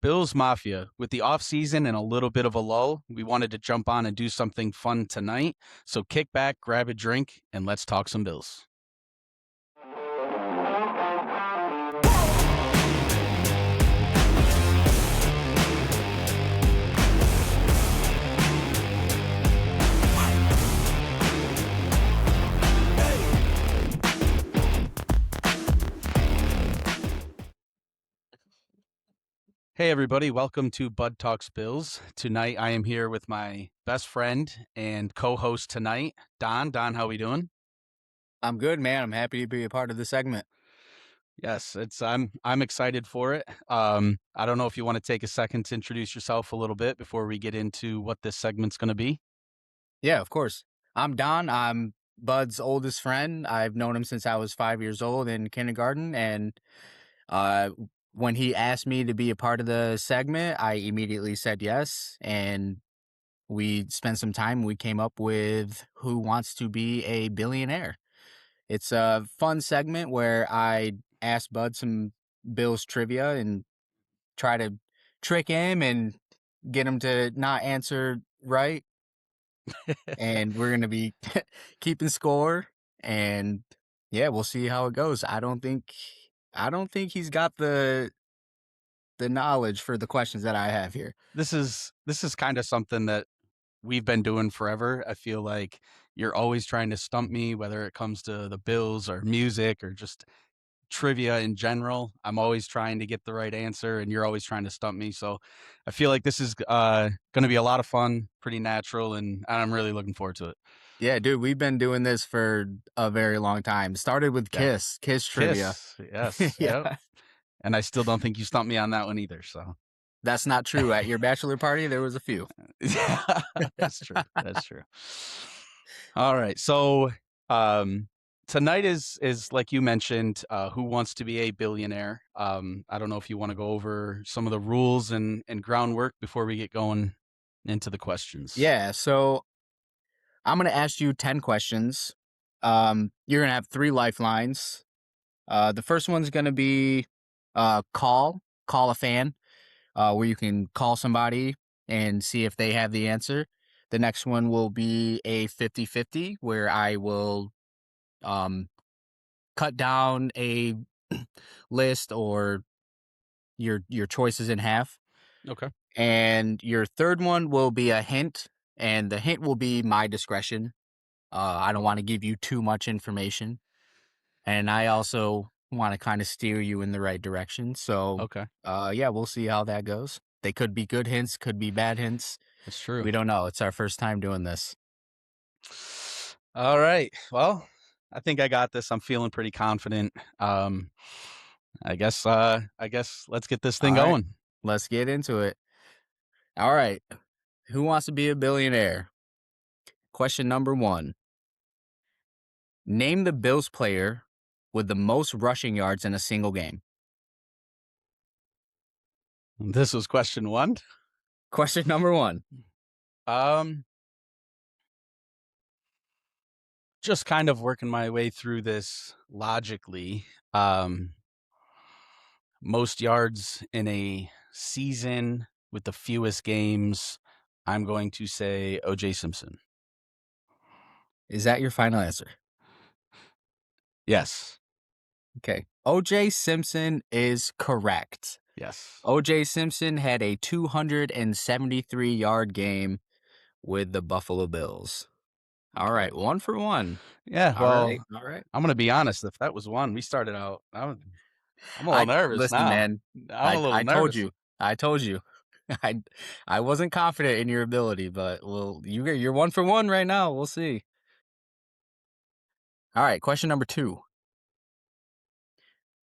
Bills Mafia, with the off season and a little bit of a lull, we wanted to jump on and do something fun tonight. So kick back, grab a drink, and let's talk some Bills. Hey everybody, welcome to Bud Talks Bills. Tonight I am here with my best friend and co-host tonight, Don. Don, how we doing? I'm good, man. I'm happy to be a part of the segment. Yes, I'm excited for it. I don't know if you want to take a second to introduce yourself a little bit before we get into what this segment's going to be. Yeah, of course. I'm Don. I'm Bud's oldest friend. I've known him since I was 5 years old in kindergarten. And uh, when he asked me to be a part of the segment, I immediately said yes. And we spent some time. We came up with Who Wants to Be a Billionaire? It's a fun segment where I ask Bud some Bills trivia and try to trick him and get him to not answer right. And we're going to be keeping score, and yeah, we'll see how it goes. I don't think he's got the knowledge for the questions that I have here. This is kind of something that we've been doing forever. I feel like you're always trying to stump me, whether it comes to the Bills or music or just trivia in general. I'm always trying to get the right answer, and you're always trying to stump me. So I feel like this is going to be a lot of fun, pretty natural, and I'm really looking forward to it. Yeah, dude, we've been doing this for a very long time. Started with Yeah. Kiss trivia. Kiss. Yes. Yep. Yeah, And I still don't think you stumped me on that one either. So that's not true. At your bachelor party, there was a few. yeah, that's true. That's true. All right. So tonight is like you mentioned, Who Wants to Be a Billionaire? I don't know if you want to go over some of the rules and groundwork before we get going into the questions. Yeah, so I'm going to ask you 10 questions. You're going to have 3 lifelines. The first one's going to be call a fan, where you can call somebody and see if they have the answer. The next one will be a 50-50, where I will um, cut down a list or your choices in half. Okay. And your third one will be a hint, and the hint will be my discretion. I don't want to give you too much information. And I also want to kind of steer you in the right direction. So, Okay. yeah, we'll see how that goes. They could be good hints, could be bad hints. That's true. We don't know. It's our first time doing this. All right. Well, I think I got this. I'm feeling pretty confident. I guess let's get this thing All right, going. let's get into it. All right. Who wants to be a billionaire? Question number 1. Name the Bills player with the most rushing yards in a single game. This was question 1. Question number 1. Um just kind of working my way through this logically. Um Most yards in a season with the fewest games, I'm going to say OJ Simpson. Is that your final answer? Yes. Okay. OJ Simpson is correct. Yes. OJ Simpson had a 273-yard game with the Buffalo Bills. All Okay. right, 1 for 1. Yeah, All right, well, all right. I'm gonna be honest, if that was one, we started out I'm a little nervous Listen, now. man. I'm a I little I told nervous. you. I told you. I I wasn't confident in your ability, but well, you're 1 for 1 right now. We'll see. All right, question number 2.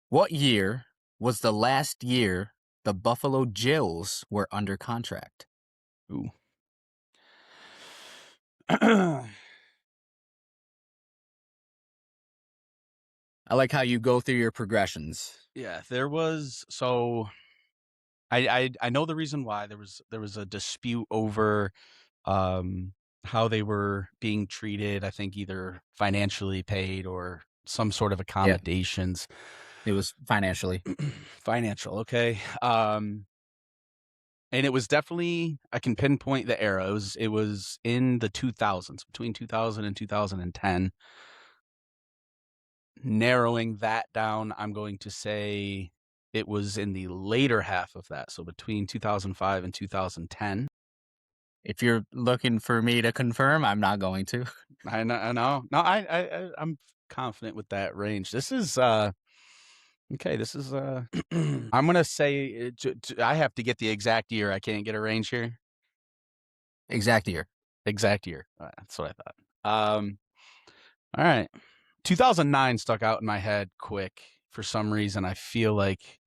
What year was the last year the Buffalo Jills were under contract? Ooh. I like how you go through your progressions. Yeah, there was so I know the reason why there was a dispute over how they were being treated, I think either financially paid or some sort of Yeah, accommodations. it was financially. Financial, okay. And it was definitely I can pinpoint the era. It was in the 2000s, between 2000 and 2010. Narrowing that down, I'm going to say it was in the later half of that, so between 2005 and 2010. If you're looking for me to confirm, I'm not going to. I know. No, I'm confident with that range. This is, okay, this is, I'm gonna say, I have to get the exact year, I can't get a range here? Exact year. Exact year, that's what I thought. Alright. 2009 stuck out in my head quick for some reason. I feel like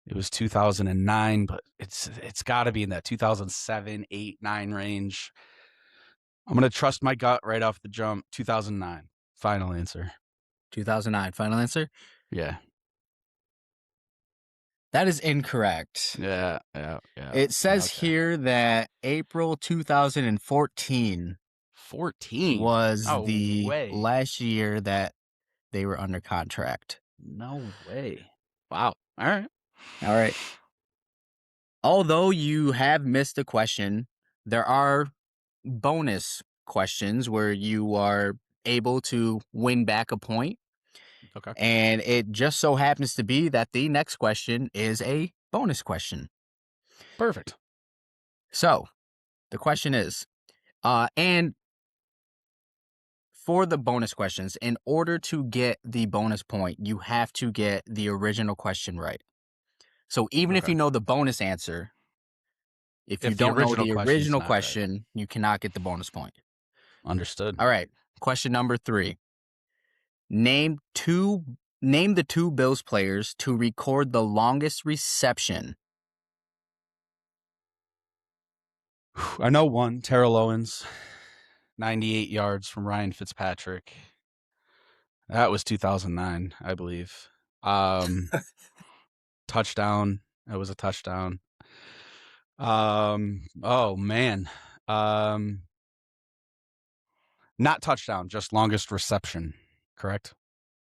it was 2009, but it's got to be in that 2007, 8, 9 range. I'm gonna trust my gut right off the jump. 2009. Final answer. 2009. Final answer? Yeah. That is incorrect. Yeah. Yeah. Yeah. It says Okay. here that April 2014 14. was No the way. last year that they were under contract. No way. Wow. All right. All right. Although you have missed a question, there are bonus questions where you are able to win back a point. Okay. And it just so happens to be that the next question is a bonus question. Perfect. So the question is, and for the bonus questions, in order to get the bonus point, you have to get the original question right. So even if Okay. you know the bonus answer, if you If the don't know original the question's original not right. question, you cannot get the bonus point. Understood. All right. Question number 3. Name two name the two Bills players to record the longest reception. I know one, Terrell Owens, 98 yards from Ryan Fitzpatrick. That was 2009, I believe. Um, touchdown. That was a touchdown. Oh man. Um, Not touchdown, just longest reception. Correct?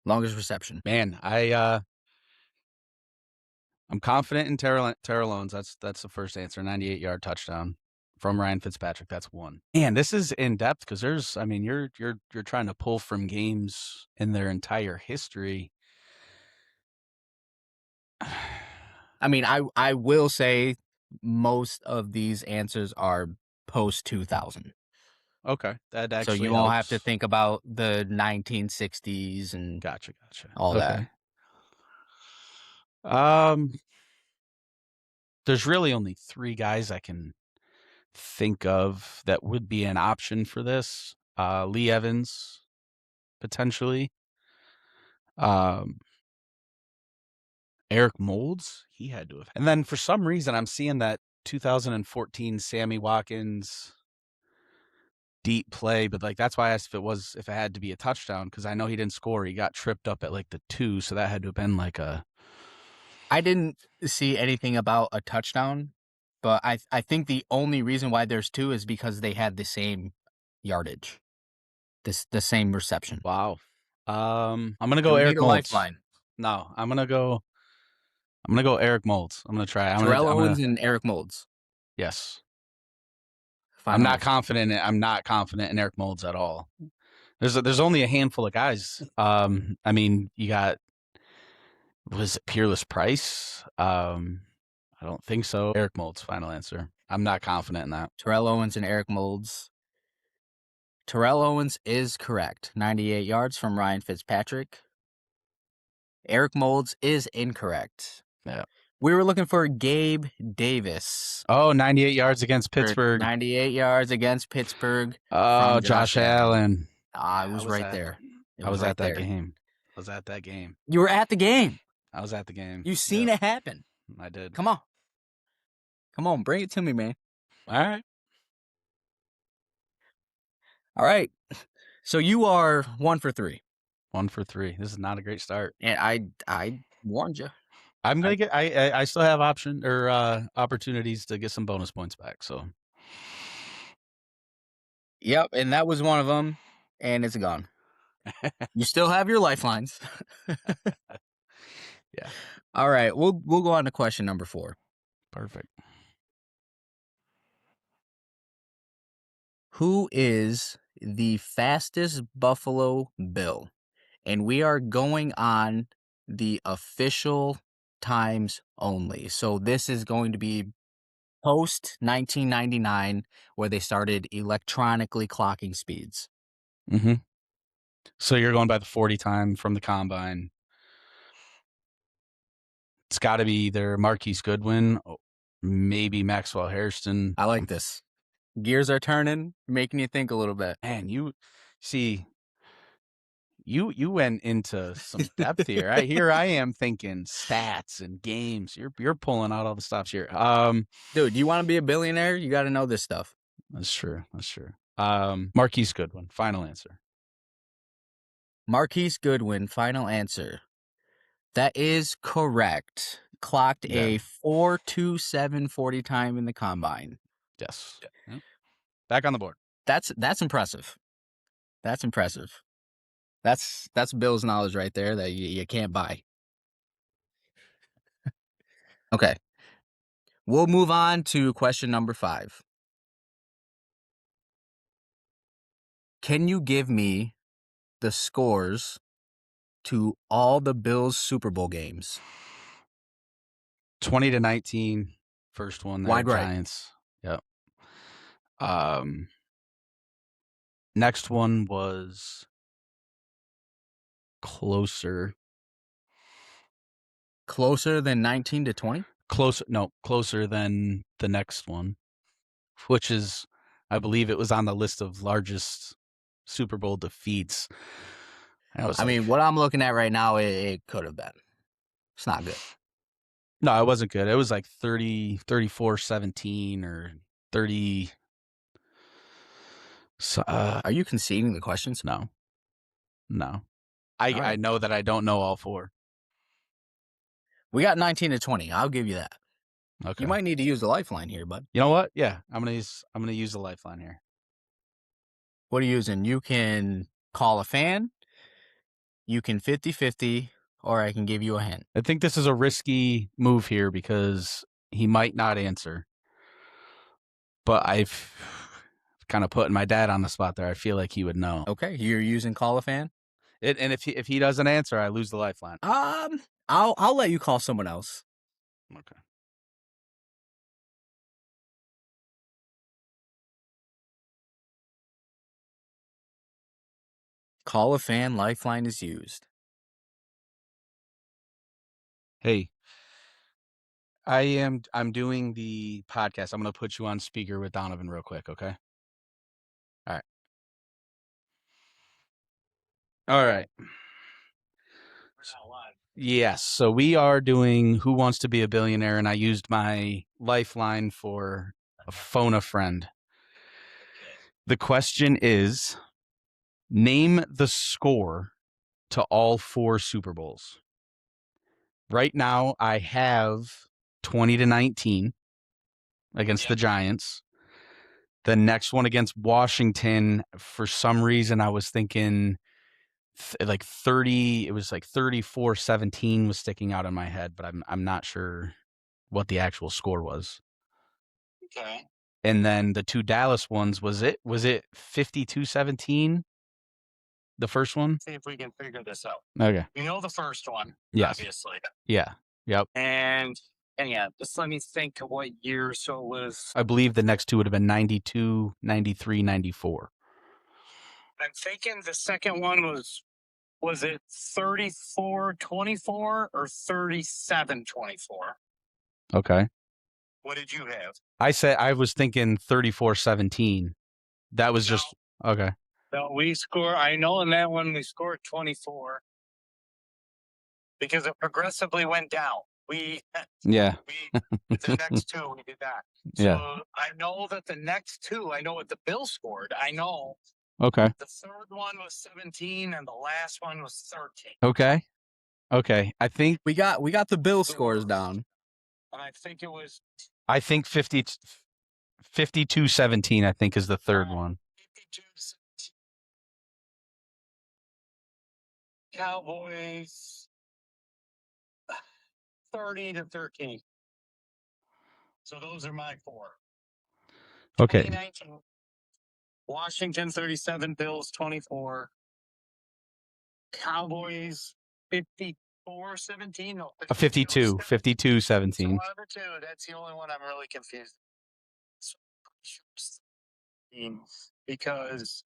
Longest reception. Man, I'm confident in Terrell Owens. That's the first answer. 98-yard touchdown from Ryan Fitzpatrick. That's one. And this is in depth because there's, I mean, you're trying to pull from games in their entire history. I mean, I will say most of these answers are post 2000. Okay, that So actually you won't have to helps. think about the 1960s and Gotcha, gotcha. all that. Okay. Um, there's really only three guys I can think of that would be an option for this. Lee Evans, potentially. Um, Eric Moulds, he had to have. And then for some reason, I'm seeing that 2014 Sammy Watkins deep play, but like that's why I asked if it had to be a touchdown because I know he didn't score. He got tripped up at like the 2, so that had to have been like a. I didn't see anything about a touchdown, but I think the only reason why there's two is because they had the same yardage, the same reception. Wow. I'm gonna And go we need Eric a Moulds. lifeline. No, I'm gonna go Eric Moulds. I'm gonna try. Terrell I'm Owens gonna and Eric Moulds. yes. I'm Final not answer. confident. I'm not confident in Eric Moulds at all. There's only a handful of guys. I mean, you got was it Peerless Price? I don't think so. Eric Moulds, final answer. I'm not confident in that. Terrell Owens and Eric Moulds. Terrell Owens is correct. 98 yards from Ryan Fitzpatrick. Eric Moulds is incorrect. Yeah. We were looking for Gabe Davis Oh, 98 yards against for Pittsburgh. 98 yards against Pittsburgh Oh, from Josh Josh Allen. Allen. I Yeah, was right there. It I was was at right that there. game. I was at that game. You were at the game. I was at the game. You seen Yep, it happen. I did. Come on. Come on, bring it to me, man. All right. All right. So you are 1 for 3. 1 for 3. This is not a great start. And I warned you. I'm I gonna get. I still have opportunities to get some bonus points back. So Yep, and that was one of them, and it's gone. You still have your lifelines. yeah, All right, we'll go on to question number 4. perfect. Who is the fastest Buffalo Bill? And we are going on the official times only. So this is going to be post 1999, where they started electronically clocking speeds. Mhm. So you're going by the 40 time from the combine. It's gotta be either Marquise Goodwin, maybe Maxwell Hairston. I like this. Gears are turning, making you think a little bit. Man, you see, you went into some depth here. Here I am thinking stats and games. You're pulling out all the stops here. Dude, you want to be a billionaire? You got to know this stuff. That's true. That's true. Marquise Goodwin, final answer. Marquise Goodwin, final answer. That is correct. Clocked Yeah. a 4.2740 time in the combine. Yes. Yep. Back on the board. That's impressive. That's impressive. That's Bill's knowledge right there that you can't buy. Okay. We'll move on to question number 5. Can you give me the scores to all the Bills Super Bowl games? 20-19. First one there, Wide right. Giants. Yep. Next one was closer. Closer than 19 to 20? Closer than the next one, which is, I believe it was on the list of largest Super Bowl defeats. I was I like, mean, what I'm looking at right now, it could have been. It's not good. no, it wasn't good. It was like 34-17 or 30. Are you conceding the questions? No, no. All I right. know that I don't know all four. We got 19 to 20. I'll give you that. You Okay. might need to use the lifeline here, bud. You know what? Yeah, I'm gonna use the lifeline here. What are you using? You can call a fan, you can 50-50, or I can give you a hint. I think this is a risky move here because he might not answer. But I've kind of putting my dad on the spot there. I feel like he would know. Okay, you're using call a fan? And if he doesn't answer, I lose the lifeline. I'll let you call someone else. Okay. Call a fan, lifeline is used. Hey, I'm doing the podcast. I'm gonna put you on speaker with Donovan real quick, okay? All right. All right. Yes. So we are doing Who Wants to Be a Billionaire, and I used my lifeline for a phone a friend. The question is, name the score to all 4 Super Bowls. Right now, I have 20-19 against the Giants. The next one against Washington, for some reason, I was thinking like 30. It was like 34-17 was sticking out in my head, but I'm not sure what the actual score was. Okay. And then the 2 Dallas ones, was it 52-17? The first one? See if we can figure this out. Okay. You know the first one, Yes. obviously. Yeah. Yep. And yeah, just let me think of what year. So it was. I believe the next 2 would have been 92, 93, 94. I'm thinking the second one was it 34-24 or 37-24? Okay. What did you have? I was thinking 34-17. That was just okay. No, we score. I know in that one we scored 24 because it progressively went down. Yeah. The next 2 we did that. Yeah. So I know that the next 2, I know what the Bills scored. I know Okay. the third one was 17 and the last one was 13. Okay. Okay. We got the Bill scores down. And I think it was 52-17, I think, is the third one. 52 Cowboys 30-13. So those are my 4. Okay. 2019 Washington 37, Bills 24, Cowboys 54-17. No, A 52, so 52-17. one of the two. That's the only one I'm really confused. Because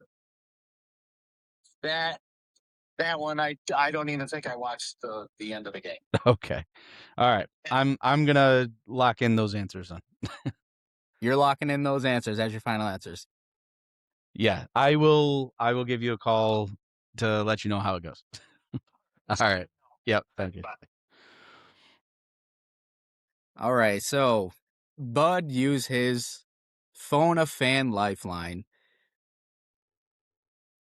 that that one I don't even think I watched the end of the game. Okay. All right. I'm gonna lock in those answers then. You're locking in those answers as your final answers. Yeah, I will give you a call to let you know how it goes. All right. Yep. Thank you. All right, so Bud used his phone a fan lifeline,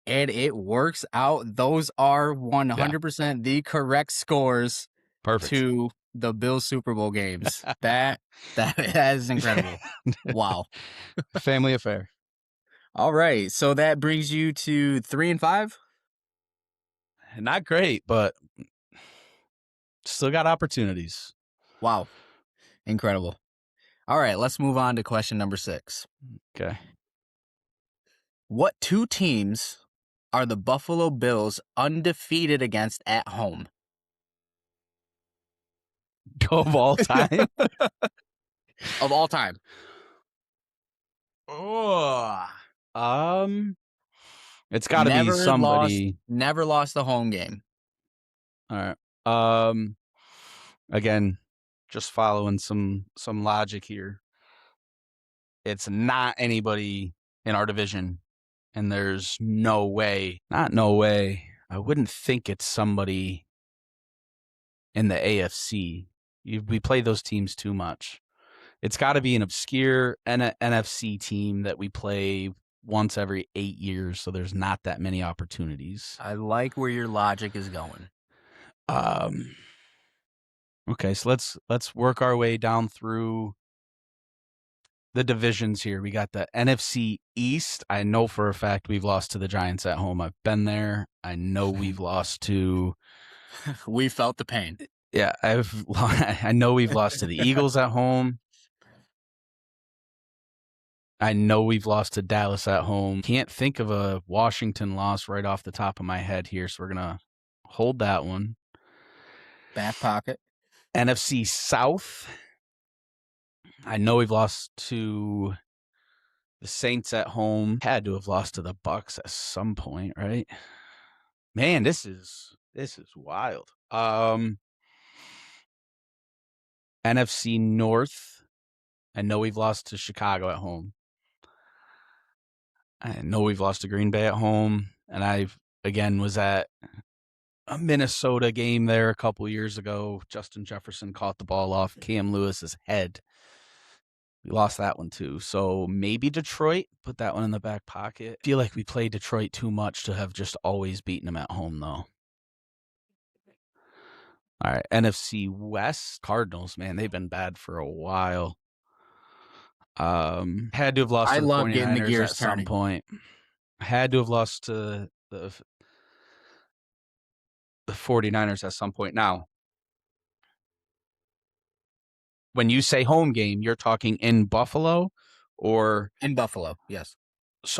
and it works out. Those are Yeah. 100% the correct scores Perfect. to the Bills Super Bowl games. That is incredible. Wow. Family affair. All right, so that brings you to 3 and 5. Not great, but still got opportunities. Wow, incredible. All right, let's move on to question number 6. Okay. What two teams are the Buffalo Bills undefeated against at home? Go of all time. Of all time. Oh. Um, it's got to be Never lost somebody. never lost the home game. All right. Um, again, just following some logic here. It's not anybody in our division, and there's no way, not no way. I wouldn't think it's somebody in the AFC. We play those teams too much. It's got to be an obscure NFC team that we play once every 8 years, so there's not that many opportunities. I like where your logic is going. Um, okay, so let's work our way down through the divisions here. We got the NFC East. I know for a fact we've lost to the Giants at home. I've been there. I know we've lost to. We felt the pain. Yeah, I know we've lost to the Eagles at home. I know we've lost to Dallas at home. Can't think of a Washington loss right off the top of my head here, so we're gonna hold that one. Back pocket. NFC South. I know we've lost to the Saints at home. Had to have lost to the Bucks at some point, right? Man, this is wild. NFC North. I know we've lost to Chicago at home. I know we've lost to Green Bay at home, and I again was at a Minnesota game there a couple years ago. Justin Jefferson caught the ball off Cam Lewis's head. We lost that one too. So maybe Detroit, put that one in the back pocket. I feel like we played Detroit too much to have just always beaten them at home though. All right, NFC West, Cardinals, man, they've been bad for a while. Had to have lost I to the love getting the 49ers gears at some turning. point. Had to have lost to the 49ers at some point. Now, when you say home game, you're talking in Buffalo or In Buffalo, yes.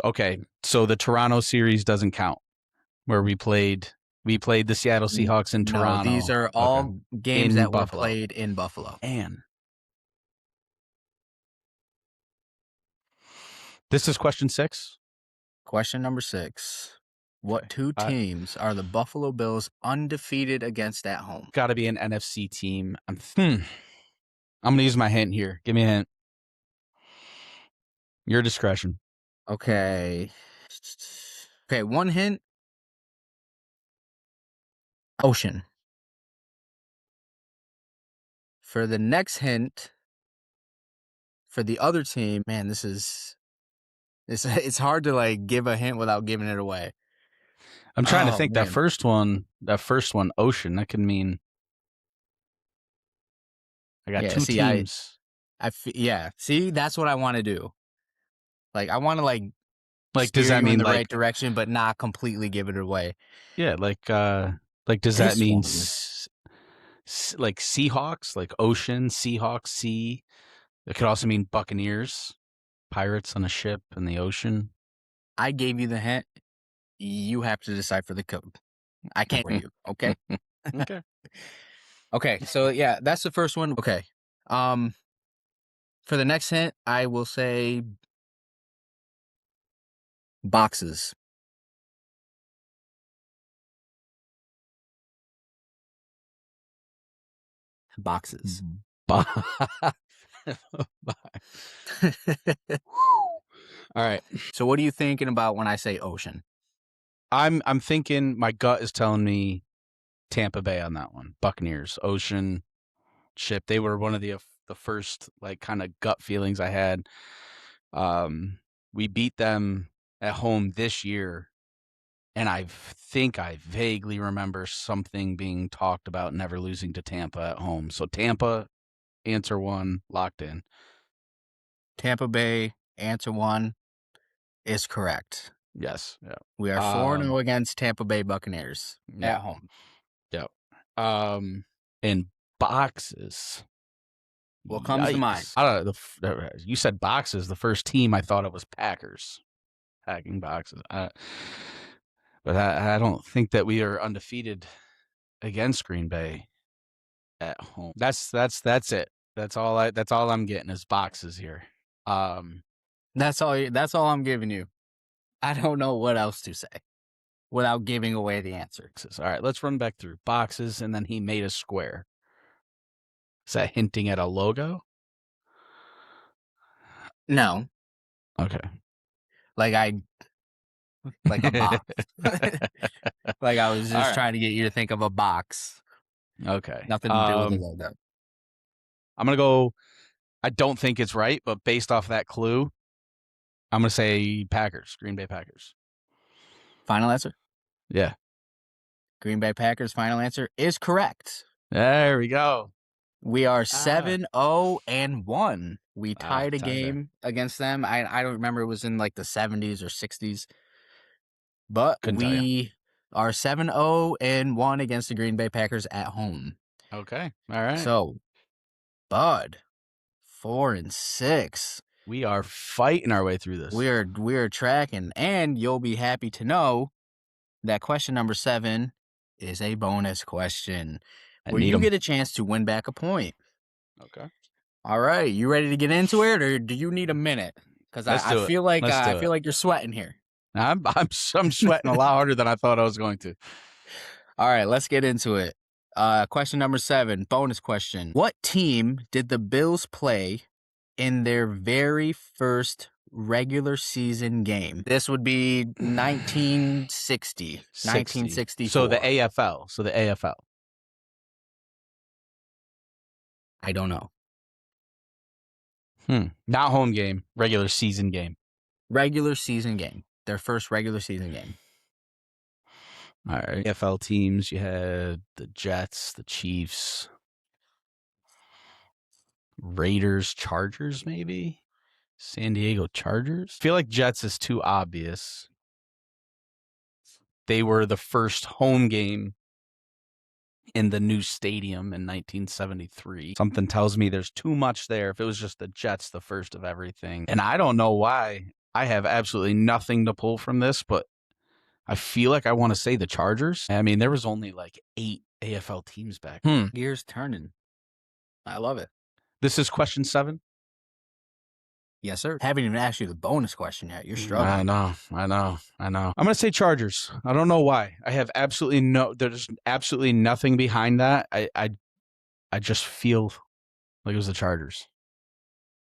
okay, so the Toronto series doesn't count where we played the Seattle Seahawks in No, these Toronto. are Okay. all games In that were Buffalo. played in Buffalo. And this is question 6. Question number 6. What Okay. two teams are the Buffalo Bills undefeated against at home? Got to be an NFC team. I'm going to use my hint here. Give me a hint. Your discretion. Okay. Okay, one hint. Ocean. For the next hint, for the other team, man, it's hard to like give a hint without giving it away. I'm trying to Oh think man. that first one, Ocean, that could mean I got Yeah, two see, teams. yeah. See, that's what I want to do. Like I want to like Like, does steer that you in mean the right direction, but not completely give it away. yeah, like does that This mean one, like Seahawks, like ocean, Seahawks, sea? It could also mean Buccaneers, pirates on a ship in the ocean. I gave you the hint. You have to decipher the code. I can't for you. Okay. Okay. Okay. So yeah, that's the first one. Okay. Um, for the next hint, I will say boxes. Boxes. Ba All right. So what are you thinking about when I say ocean? I'm thinking my gut is telling me Tampa Bay on that one. Buccaneers, ocean ship. They were one of the first like kind of gut feelings I had. We beat them at home this year, and I think I vaguely remember something being talked about never losing to Tampa at home. So Tampa, answer one, locked in. Tampa Bay, answer one is correct. Yes. Yeah. We are 4-0 against Tampa Bay Buccaneers Yeah. at home. Yeah. In boxes. What comes to mind? Yikes. I don't know. You said boxes. The first team I thought it was Packers packing boxes. But I don't think that we are undefeated against Green Bay at home. That's it. That's all I'm getting is boxes here. That's all I'm giving you. I don't know what else to say without giving away the answer. All right, let's run back through boxes, and then he made a square. Is that hinting at a logo? No, Okay. like a box. Like I was All just right. trying to get you to think of a box. Okay. Nothing to do with the logo. I'm gonna go. I don't think it's right, but based off that clue, I'm gonna say Packers, Green Bay Packers. Final answer? Yeah. Green Bay Packers final answer is correct. There we go. We are Ah, 7-0-1. We tied a tied there. game against them. I don't remember, it was in like the 70s or 60s, but Couldn't tell you. we are 7-0-1 against the Green Bay Packers at home. Okay. All right. So, Bud, 4-6. We are fighting our way through this. We're tracking, and you'll be happy to know that question number 7 is a bonus question I where need you them. get a chance to win back a point. Okay. All right, you ready to get into it, or do you need a minute? Because Let's I do it. feel like Let's do it. you're sweating here. I'm sweating a lot harder than I thought I was going to. All right, let's get into it. Question number 7, bonus question. What team did the Bills play in their very first regular season game? This would be 1960, 60. So the 1964. AFL. So the AFL. I don't know. Not home game, regular season game. Regular season game. Their first regular season game. All right. AFL teams, you had the Jets, the Chiefs, Raiders, Chargers, maybe? San Diego Chargers? I feel like Jets is too obvious. They were the first home game in the new stadium in 1973. Something tells me there's too much there. If it was just the Jets, the first of everything. And I don't know why. I have absolutely nothing to pull from this, but I feel like I want to say the Chargers. I mean, there was only like 8 AFL teams back. Gears turning. I love it. This is question 7. Yes, sir. Haven't even asked you the bonus question yet. You're I struggling. know. I'm gonna say Chargers. I don't know why. I have there's absolutely nothing behind that. I just feel like it was the Chargers.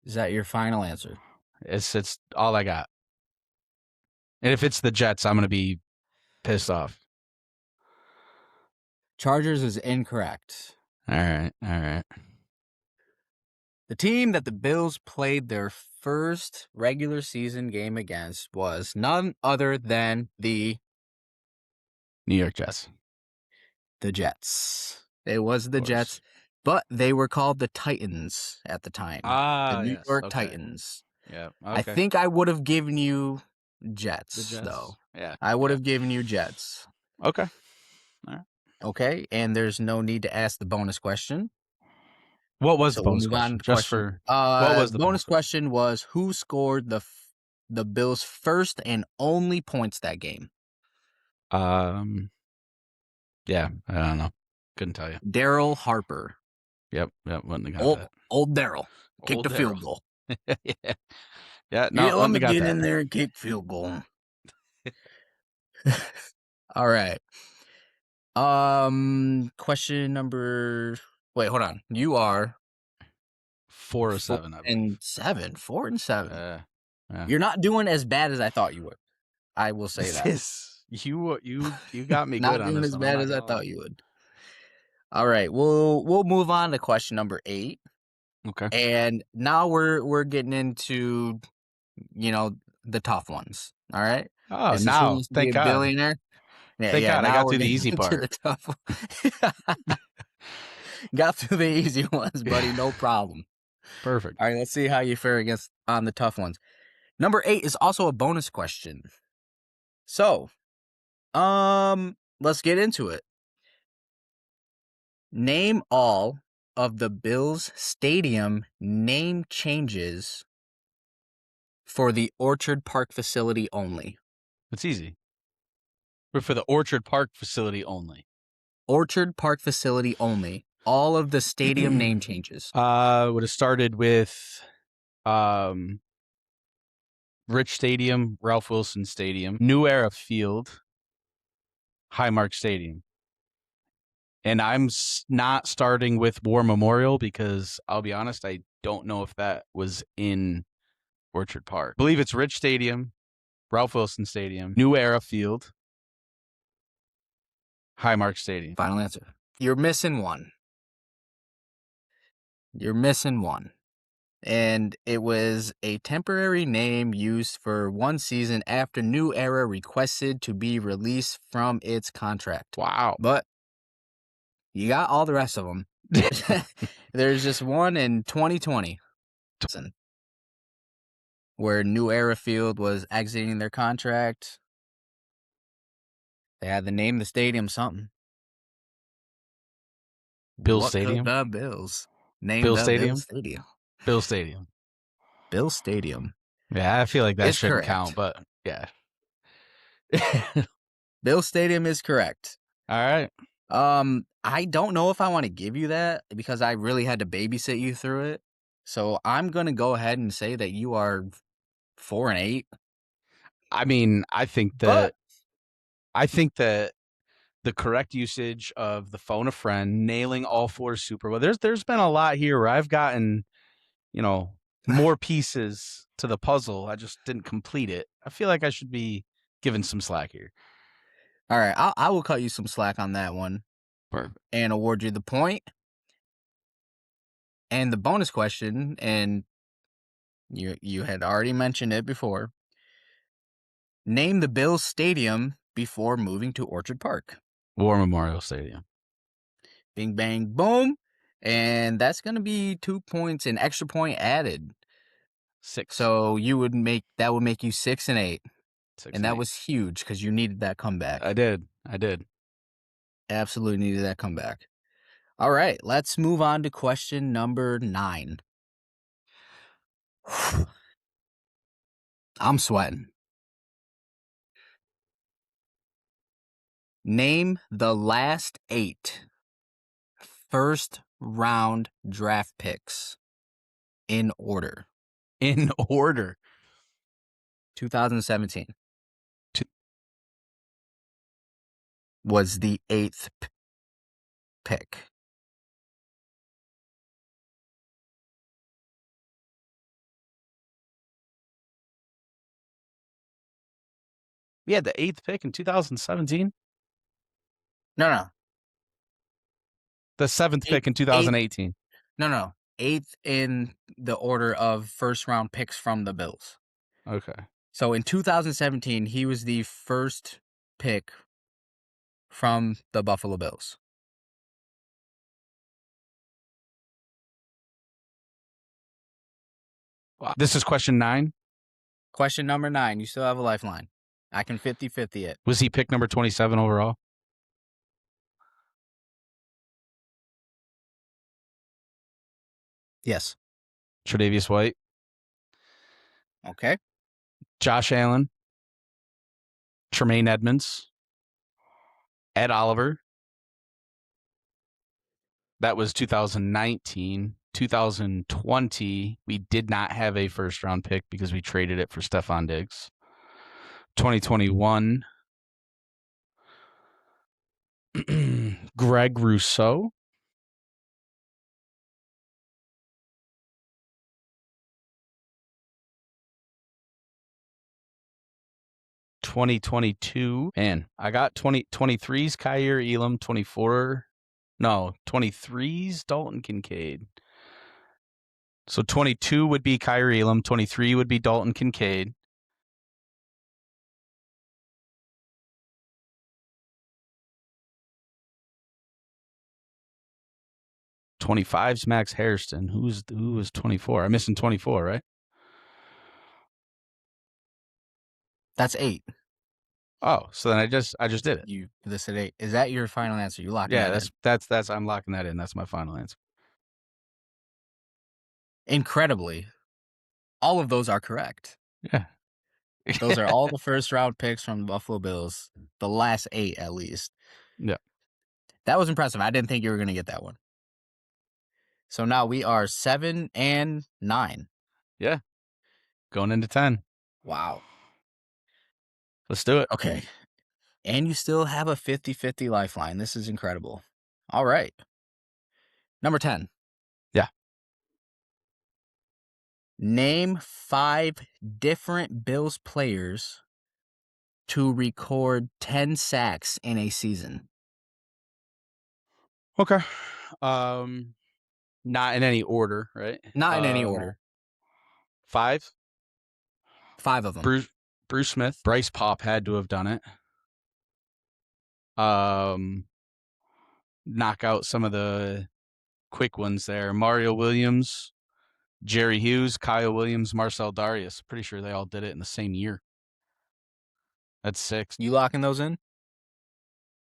Is that your final answer? It's all I got. And if it's the Jets, I'm gonna be pissed off. Chargers is incorrect. All right. The team that the Bills played their first regular season game against was none other than the New York Jets. Jets. It was the Of course. Jets, but they were called the Titans at the time. The New Yes. York Okay. Titans. Yeah. I Okay. think I would have given you Jets, The Jets. though. Yeah. I would have given you Jets. Okay. All right. Okay, and there's no need to ask the bonus question. What was So the we'll bonus move on question? to Just question. for what was the Bonus question was who scored the the Bills' first and only points that game? Um, yeah, I don't know. Couldn't tell you. Daryl Harper. Yep, wouldn't have got Old that. old Daryl kicked Old a Daryl. field goal. Yeah. Yeah, no, Yeah, let wouldn't me have got get that. in there and kick field goal. All right. Question number. Wait, hold on. You are 4 407, I believe. and 7. 4 and 7. Uh, yeah. You're not doing as bad as I thought you would. I will say This that. is you got me good Not on doing this as one. I'm bad not as I gonna lie. thought you would. All right, we'll move on to question number 8, Okay. and now we're getting into, you know, the tough ones. All right, Oh, this is Who now, Wants to Be thank a God. Billionaire. Yeah, Thank yeah. God I Now got we're through the getting easy into part. the tough one. Got through the easy ones, buddy. No problem. Perfect. All right, let's see how you fare against on the tough ones. Number 8 is also a bonus question. So, let's get into it. Name all of the Bills stadium name changes for the Orchard Park facility only. It's easy. But for the Orchard Park facility only. Orchard Park facility only. All of the stadium name changes. Would have started with um Rich Stadium, Ralph Wilson Stadium, New Era Field, Highmark Stadium. And I'm not starting with War Memorial because I'll be honest, I don't know if that was in Orchard Park. I believe it's Rich Stadium, Ralph Wilson Stadium, New Era Field, Highmark Stadium. Final answer. You're missing one. You're missing one. And it was a temporary name used for one season after New Era requested to be released from its contract. Wow. But you got all the rest of them. There's just one in 2020 where New Era Field was exiting their contract. They had to name the stadium something. Bill What could Stadium, the Bills name Bill the Bills Stadium, Stadium? Bill Stadium. Bill Stadium Yeah, I feel like that is shouldn't count, correct. but yeah. Bill Stadium is correct. All right. I don't know if I want to give you that because I really had to babysit you through it. So I'm gonna go ahead and say that you are 4 and 8. I mean, But I think that the correct usage of the phone a friend, nailing all four super well. There's been a lot here where I've gotten, you know, more pieces to the puzzle. I just didn't complete it. I feel like I should be given some slack here. all right, I will cut you some slack on that one Perfect. and award you the point. And the bonus question, and you had already mentioned it before. Name the Bills stadium before moving to Orchard Park. War Memorial Stadium. Bing bang boom. And that's gonna be 2 points, an extra point added. 6. So that would make you 6 and 8. 6 And and that 8. was huge because you needed that I comeback. did. I did. Absolutely needed that comeback. All right, let's move on to question number 9. I'm sweating. Name the last 8 first round draft picks in order. In order. 2017 To, was the 8th pick. we had the 8th pick in 2017. No, no. The 7th Eighth, pick in eighth, 2018. no. 8th in the order of first round picks from the Bills. Okay. So in 2017, he was the first pick from the Buffalo Bills. Wow. This is question 9. Question number 9. You still have a lifeline. I can 50-50 it. Was he pick number 27 overall? Yes. Tre'Davious White. Okay. Josh Allen, Tremaine Edmonds, Ed Oliver. That was 2019. 2020, we did not have a first round pick because we traded it for Stephon Diggs. 2021, Greg Rousseau. 2022, man, I got 2023's Kyer Elam, 24, no, 23's Dalton Kincaid. So 22 would be Kyer Elam, 23 would be Dalton Kincaid. 25's Max Hairston. Who was 24? I'm missing 24, right? That's 8. Oh, so then I just did it. You listed 8. Is that your final answer? You locking Yeah, that in? that's I'm locking that in. That's my final answer. Incredibly, all of those are correct. Yeah. Those are all the first round picks from the Buffalo Bills, the last 8 at least. Yeah. That was impressive. I didn't think you were going to get that one. So now we are 7 and 9. Yeah. Going into 10. Wow. Let's do it. Okay. And you still have a 50-50 lifeline. This is incredible. All right. Number 10. Yeah. Name 5 different Bills players to record 10 sacks in a season. Okay. Not in any order, right? Not in any order. 5. 5 of them. Bruce Smith, Bryce Pop had to have done it. Knock out some of the quick ones there. Mario Williams, Jerry Hughes, Kyle Williams, Marcel Darius. Pretty sure they all did it in the same year. That's 6. You locking those in?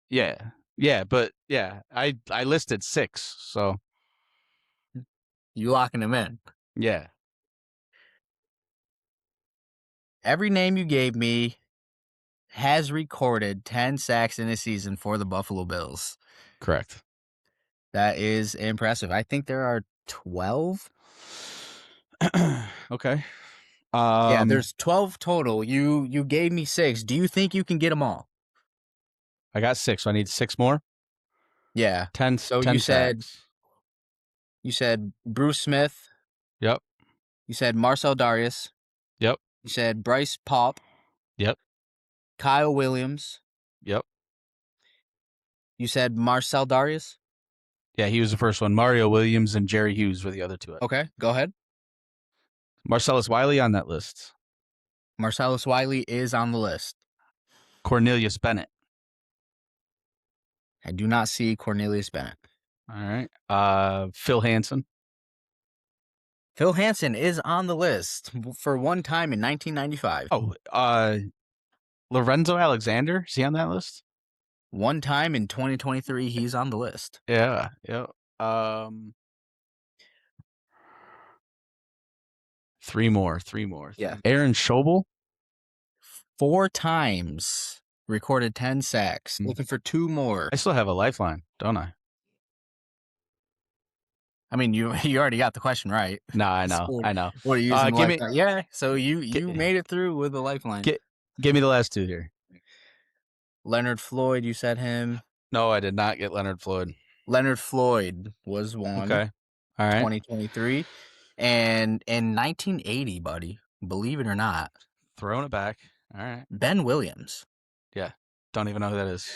Yeah. Yeah, but yeah, I listed 6, so You locking them in? yeah. Every name you gave me has recorded 10 sacks in a season for the Buffalo Bills. Correct. That is impressive. I think there are 12. Okay. Yeah, there's 12 total. You gave me 6. Do you think you can get them all? I got 6, so I need 6 more. Yeah. 10 So 10 sacks. you said Bruce Smith, Yep. you said Marcel Darius, Yep. you said Bryce Pop, Yep. Kyle Williams, Yep. you said Marcel Darius. Yeah, he was the first one. Mario Williams and Jerry Hughes were the other 2. Okay, go ahead. Marcellus Wiley on that list. Marcellus Wiley is on the list. Cornelius Bennett. I do not see Cornelius Bennett. All right. Phil Hansen. Phil Hansen is on the list for one time in 1995. Oh, Lorenzo Alexander. Is he on that list? One time in 2023, he's on the list. Yeah. Yeah. 3 more. 3 more. Yeah. Aaron Schobel. 4 times recorded 10 sacks. Looking for 2 more. I still have a lifeline, don't I? I mean, you already got the question right. No, I know. So I know. what are you using? Give me. Yeah. So you made it through with the lifeline. Give me the last 2 here. Leonard Floyd, you said him. No, I did not get Leonard Floyd. Leonard Floyd was one. Okay. All right. 2023. And in 1980, buddy, believe it or not, Throwing it back. All right. Ben Williams. Yeah. Don't even know who that is.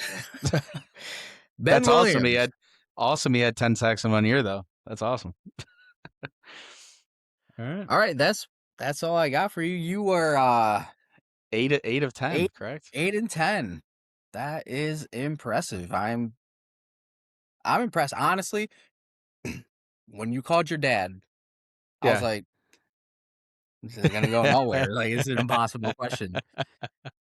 Ben That's Williams. awesome. He had 10 sacks in 1 year, though. That's awesome. All right. All right, that's all I got for you. You were 8 of 10, correct? 8 and 10. That is impressive. I'm impressed. Honestly, when you called your dad, I was Yeah. like, this is gonna go nowhere. Like, it's an impossible question.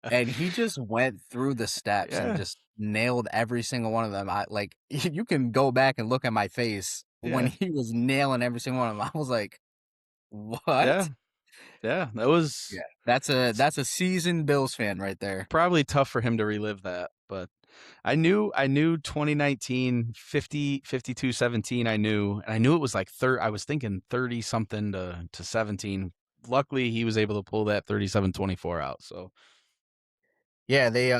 And he just went through the steps and Yeah. just nailed every single one of them. You can go back and look at my face when Yeah. he was nailing every single one of them. I was like, what? Yeah. Yeah, that Yeah, was that's a seasoned Bills fan right there. probably tough for him to relive that, but I knew 2019 50 52-17. I knew it was like I was thinking 30 something to 17. Luckily he was able to pull that 37-24 out. So Yeah, they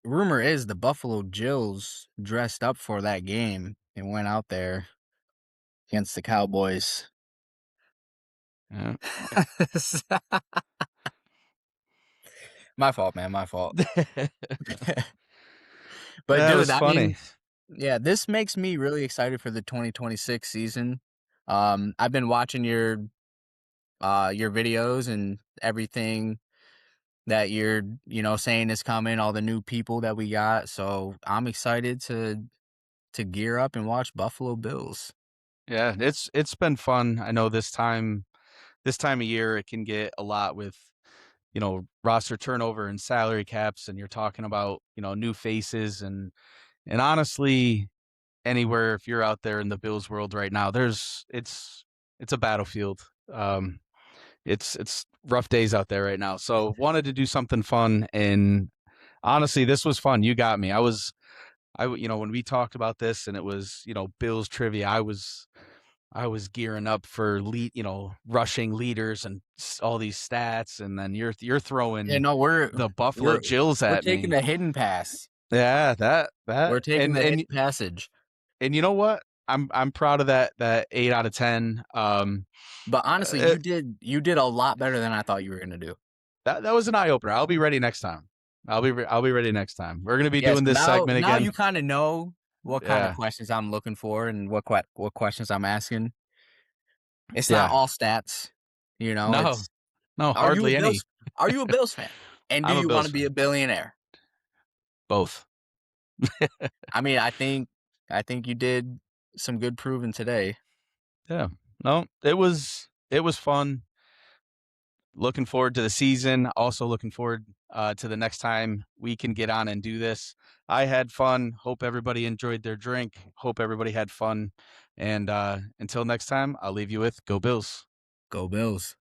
rumor is the Buffalo Jills dressed up for that game and went out there against the Cowboys. yeah. My fault, man, my fault. But That dude, was I funny. mean, yeah, this makes me really excited for the 2026 season. I've been watching your videos and everything that you're, saying is coming, all the new people that we got. So I'm excited to gear up and watch Buffalo Bills. Yeah, it's been fun. I know this time of year it can get a lot with roster turnover and salary caps, and you're talking about new faces, and honestly, anywhere if you're out there in the Bills world right now, it's a battlefield. It's rough days out there right now. So wanted to do something fun, and honestly, this was fun. You got me. When we talked about this, and it was Bills trivia. I was gearing up for rushing leaders and all these stats, and then you're Yeah, throwing no, the Buffalo we're Jills we're at taking me. the hidden pass. Yeah, that We're taking and the and hidden passage. and you know what? I'm proud of that 8 out of 10. But honestly, Uh, you did a lot better than I thought you were gonna do. that was an eye opener. I'll be ready next time. I'll be ready next time. We're gonna be Yeah, doing so this segment now again. you kinda know what kinda Yeah, questions I'm looking for and what questions I'm asking. It's not yeah. all stats, No, it's no, are you a hardly any. Bills are you a Bills fan? And do I'm a you wanna Bills be a fan. billionaire? Both. I mean, I think you did some good proving today. Yeah. No, it was fun. Looking forward to the season. Also looking forward to the next time we can get on and do this. I had fun. Hope everybody enjoyed their drink. Hope everybody had fun. And until next time, I'll leave you with Go Bills. Go Bills.